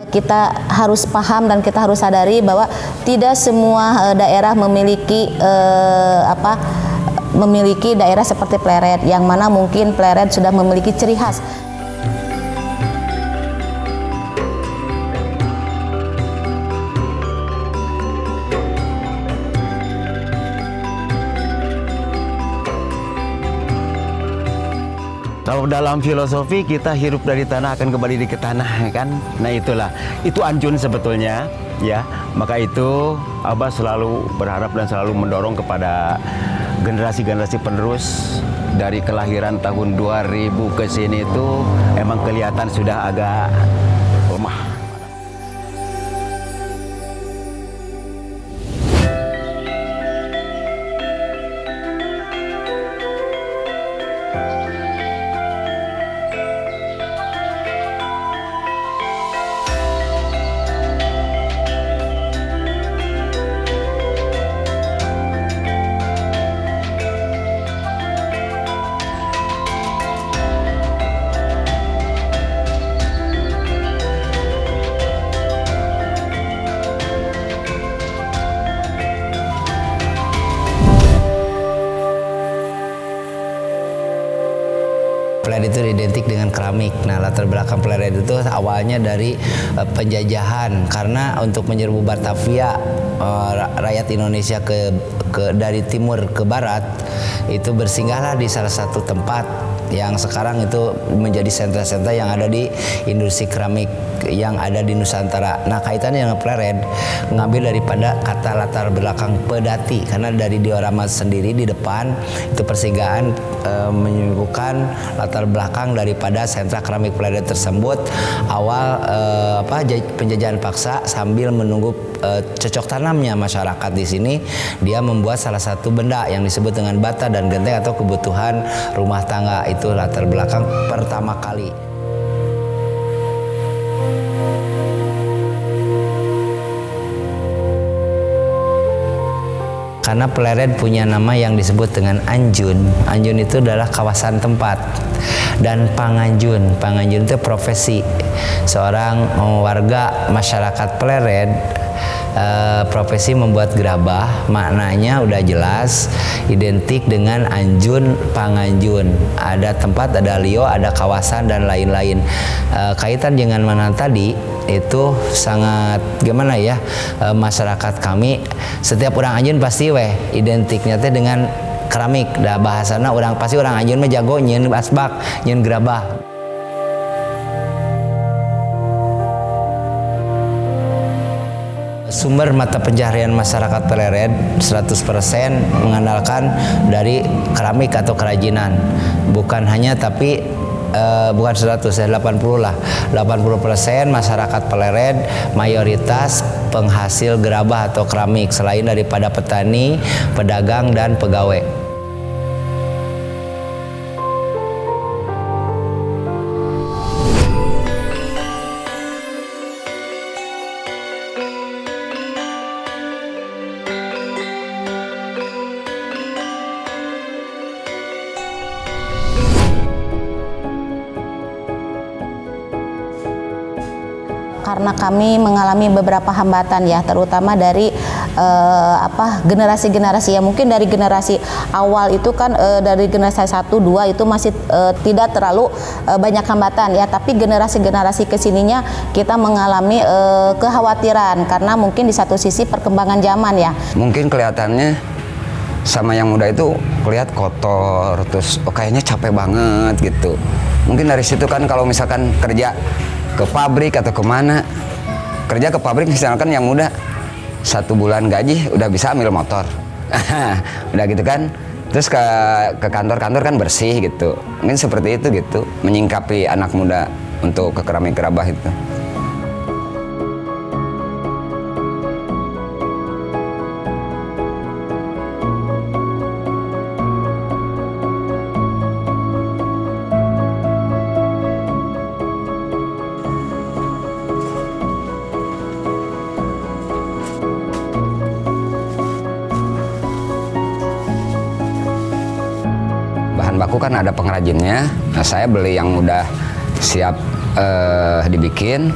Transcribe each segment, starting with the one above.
Kita harus paham dan kita harus sadari bahwa tidak semua daerah memiliki daerah seperti Pleret, yang mana mungkin Pleret sudah memiliki ciri khas. Kalau dalam filosofi kita hidup dari tanah akan kembali ke tanah, kan? Nah itulah, itu Anjun sebetulnya, ya. Maka itu Abah selalu berharap dan selalu mendorong kepada generasi-generasi penerus dari kelahiran tahun 2000 ke sini itu emang kelihatan sudah agak lemah. Pleret itu identik dengan keramik. Nah, latar belakang Pleret itu awalnya dari penjajahan, karena untuk menyerbu Batavia, rakyat Indonesia dari timur ke barat itu bersinggahlah di salah satu tempat yang sekarang itu menjadi sentra-sentra yang ada di industri keramik yang ada di Nusantara. Nah, kaitannya dengan Pleret mengambil daripada kata latar belakang pedati, karena dari diorama sendiri di depan itu persinggahan menyebutkan latar belakang daripada sentra keramik Pleret tersebut. Awal penjajahan paksa sambil menunggu cocok tanamnya masyarakat di sini, dia membuat salah satu benda yang disebut dengan bata dan genteng atau kebutuhan rumah tangga. Itu latar belakang pertama kali. Karena Pleret punya nama yang disebut dengan Anjun. Anjun itu adalah kawasan tempat. Dan Panganjun. Panganjun itu profesi. Seorang warga masyarakat Pleret, profesi membuat gerabah, maknanya udah jelas, identik dengan Anjun, Panganjun. Ada tempat, ada lio, ada kawasan, dan lain-lain. Kaitan dengan mana tadi, itu sangat gimana ya, masyarakat kami setiap orang Anjun pasti identiknya teh dengan keramik. Dah bahasana orang pasti orang Anjun mah jago nyeun asbak, nyeun gerabah. Sumber mata pencaharian masyarakat Pleret 100% mengandalkan dari keramik atau kerajinan. Bukan hanya tapi bukan 100, 80 lah. 80% masyarakat Pleret mayoritas penghasil gerabah atau keramik, selain daripada petani, pedagang, dan pegawai. Karena kami mengalami beberapa hambatan ya, terutama dari generasi-generasi ya, mungkin dari generasi awal itu kan dari generasi 1, 2 itu masih tidak terlalu banyak hambatan ya, tapi generasi-generasi kesininya kita mengalami kekhawatiran karena mungkin di satu sisi perkembangan zaman ya. Mungkin kelihatannya sama yang muda itu kelihatan kotor, terus kayaknya capek banget gitu. Mungkin dari situ kan kalau misalkan kerja ke pabrik atau kemana, kerja ke pabrik misalkan yang muda 1 bulan gaji udah bisa ambil motor. Udah gitu kan, terus ke kantor-kantor kan bersih gitu. Mungkin seperti itu gitu, menyingkapi anak muda untuk ke keramik gerabah itu. Baku kan ada pengrajinnya. Nah, saya beli yang udah siap dibikin,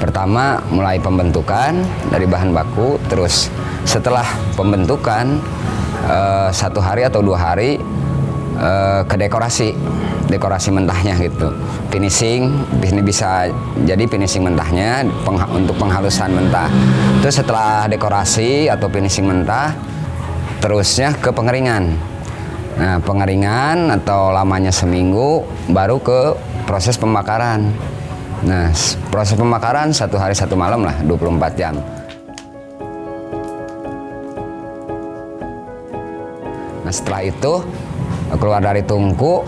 Pertama mulai pembentukan dari bahan baku, terus setelah pembentukan 1 hari atau 2 hari ke dekorasi mentahnya gitu. Finishing, ini bisa jadi finishing mentahnya untuk penghalusan mentah. Terus setelah dekorasi atau finishing mentah, terusnya ke pengeringan. Nah, pengeringan atau lamanya seminggu, baru ke proses pembakaran. Nah, proses pembakaran 1 hari 1 malam lah, 24 jam. Nah, setelah itu keluar dari tungku,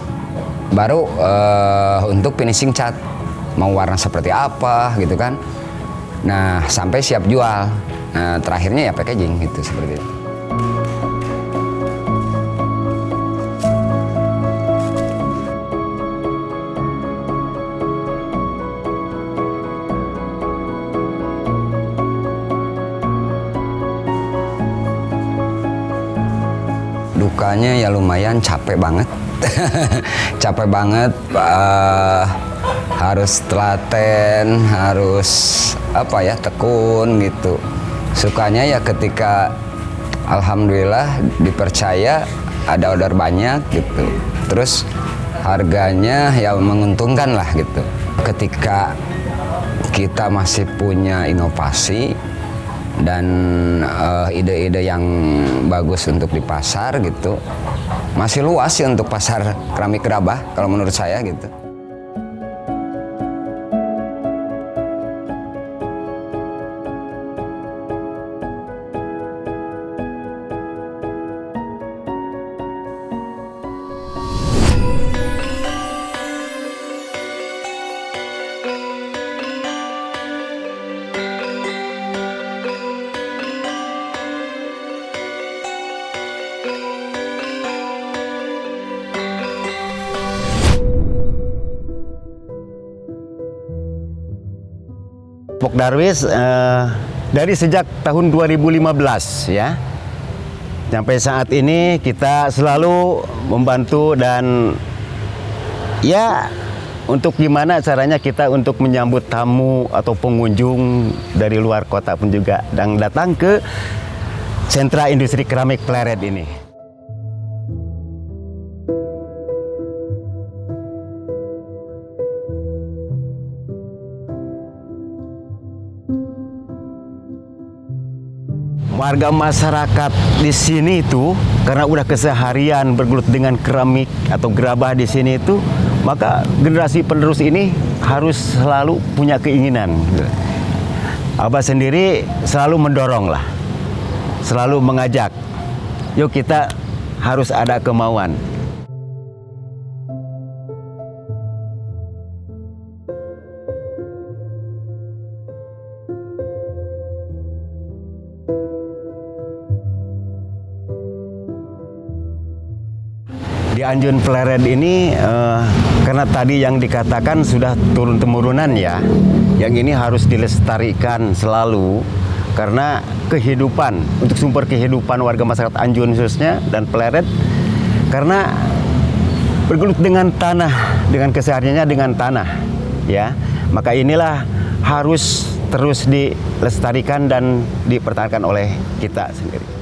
baru untuk finishing cat. Mau warna seperti apa gitu kan. Nah, sampai siap jual. Nah, terakhirnya ya packaging gitu, seperti itu. Dukanya ya lumayan, capek banget. Capek banget, harus telaten, harus tekun gitu. Sukanya ya ketika alhamdulillah dipercaya, ada order banyak gitu. Terus harganya ya menguntungkan lah gitu. Ketika kita masih punya inovasi dan ide-ide yang bagus untuk di pasar gitu, masih luas sih untuk pasar keramik gerabah kalau menurut saya gitu. Pok Darwis dari sejak tahun 2015 ya, sampai saat ini kita selalu membantu dan ya untuk gimana caranya kita untuk menyambut tamu atau pengunjung dari luar kota pun juga dan datang ke sentra industri keramik Pleret ini. Warga masyarakat di sini itu karena udah keseharian bergelut dengan keramik atau gerabah di sini itu, maka generasi penerus ini harus selalu punya keinginan. Abah sendiri selalu mendorong lah, selalu mengajak. Yuk kita harus ada kemauan. Di Anjun Pleret ini karena tadi yang dikatakan sudah turun-temurunan ya, yang ini harus dilestarikan selalu karena kehidupan, untuk sumber kehidupan warga masyarakat Anjun khususnya dan Pleret, karena bergelut dengan tanah, dengan kesehariannya dengan tanah ya, maka inilah harus terus dilestarikan dan dipertahankan oleh kita sendiri.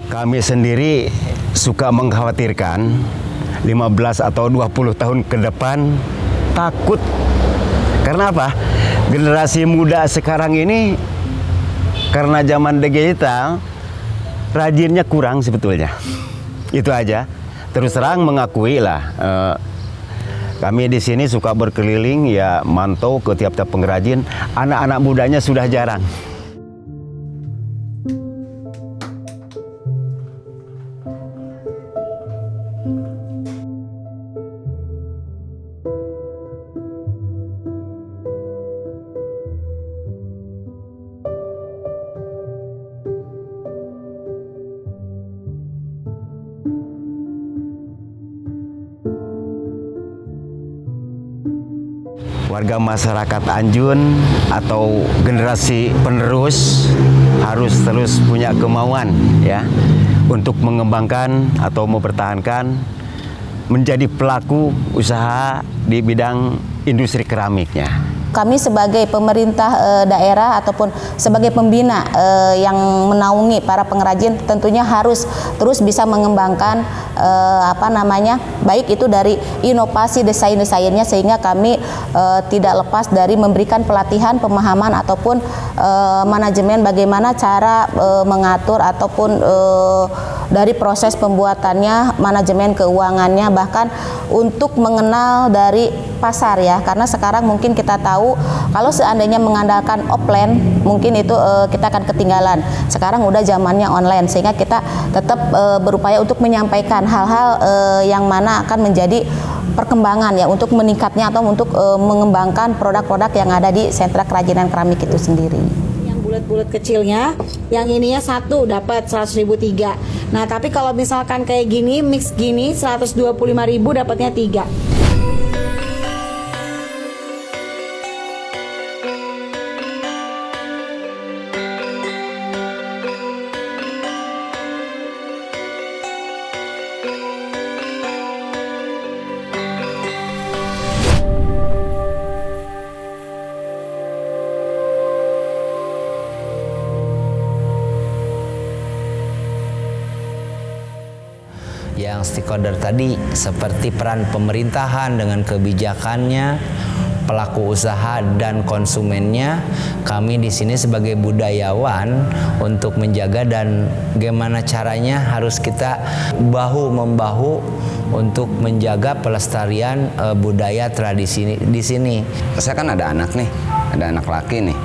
Kami sendiri suka mengkhawatirkan 15 atau 20 tahun ke depan takut. Karena apa? Generasi muda sekarang ini karena zaman digital rajinnya kurang sebetulnya. Itu aja. Terus terang mengakui lah. Kami di sini suka berkeliling ya, mantau ke tiap-tiap pengrajin. Anak-anak mudanya sudah jarang. warga masyarakat Anjun atau generasi penerus harus terus punya kemauan ya untuk mengembangkan atau mempertahankan menjadi pelaku usaha di bidang industri keramiknya. Kami sebagai pemerintah daerah ataupun sebagai pembina yang menaungi para pengrajin tentunya harus terus bisa mengembangkan baik itu dari inovasi desainnya sehingga kami tidak lepas dari memberikan pelatihan, pemahaman ataupun manajemen bagaimana cara mengatur ataupun dari proses pembuatannya, manajemen keuangannya, bahkan untuk mengenal dari pasar ya, karena sekarang mungkin kita tahu kalau seandainya mengandalkan offline mungkin itu kita akan ketinggalan. Sekarang udah zamannya online sehingga kita tetap berupaya untuk menyampaikan hal-hal yang mana akan menjadi perkembangan ya untuk meningkatnya atau untuk mengembangkan produk-produk yang ada di sentra kerajinan keramik itu sendiri. Bulat-bulat kecilnya, yang ininya satu dapat 100.003. Nah, tapi kalau misalkan kayak gini, mix gini 125.000 dapatnya 3. Yang stakeholder tadi seperti peran pemerintahan dengan kebijakannya, pelaku usaha dan konsumennya, kami di sini sebagai budayawan untuk menjaga dan gimana caranya harus kita bahu membahu untuk menjaga pelestarian budaya tradisi di sini. Saya kan ada anak nih, ada anak laki nih.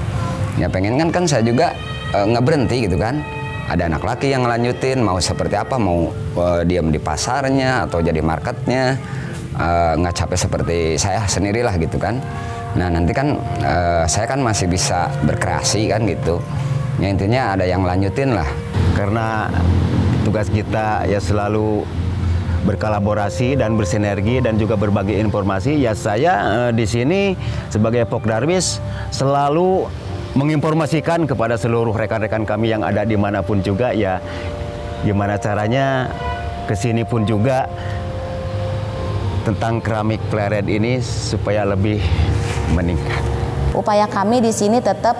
Ya pengen kan saya juga nggak berhenti gitu kan. Ada anak laki yang ngelanjutin, mau seperti apa, mau diam di pasarnya atau jadi marketnya, nggak capek seperti saya sendirilah gitu kan. Nah nanti kan saya kan masih bisa berkreasi kan gitu. Ya intinya ada yang lanjutin lah. Karena tugas kita ya selalu berkolaborasi dan bersinergi dan juga berbagi informasi. Ya saya di sini sebagai Pokdarwis selalu menginformasikan kepada seluruh rekan-rekan kami yang ada dimanapun juga ya gimana caranya kesini pun juga tentang keramik pleret ini supaya lebih meningkat. Upaya kami di sini tetap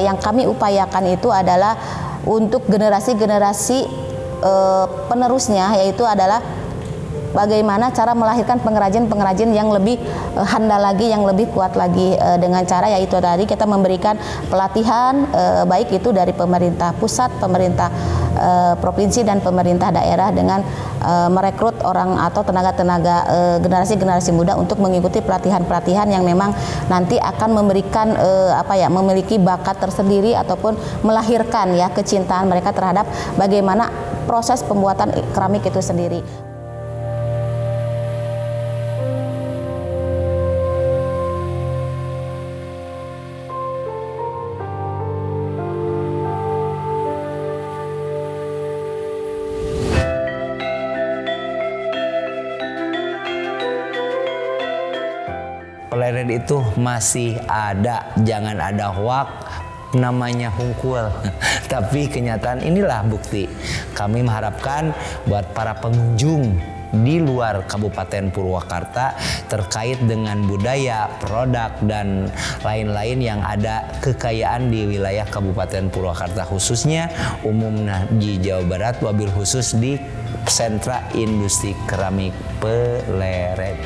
yang kami upayakan itu adalah untuk generasi-generasi penerusnya, yaitu adalah bagaimana cara melahirkan pengrajin-pengrajin yang lebih handal lagi, yang lebih kuat lagi dengan cara yaitu tadi kita memberikan pelatihan baik itu dari pemerintah pusat, pemerintah provinsi dan pemerintah daerah dengan merekrut orang atau tenaga-tenaga generasi-generasi muda untuk mengikuti pelatihan-pelatihan yang memang nanti akan memberikan memiliki bakat tersendiri ataupun melahirkan ya kecintaan mereka terhadap bagaimana proses pembuatan keramik itu sendiri. Pleret itu masih ada, jangan ada hoak namanya hungkul. Tapi kenyataan inilah bukti. Kami mengharapkan buat para pengunjung di luar Kabupaten Purwakarta terkait dengan budaya, produk dan lain-lain yang ada kekayaan di wilayah Kabupaten Purwakarta khususnya umumnya di Jawa Barat, wabil khusus di sentra industri keramik Pleret.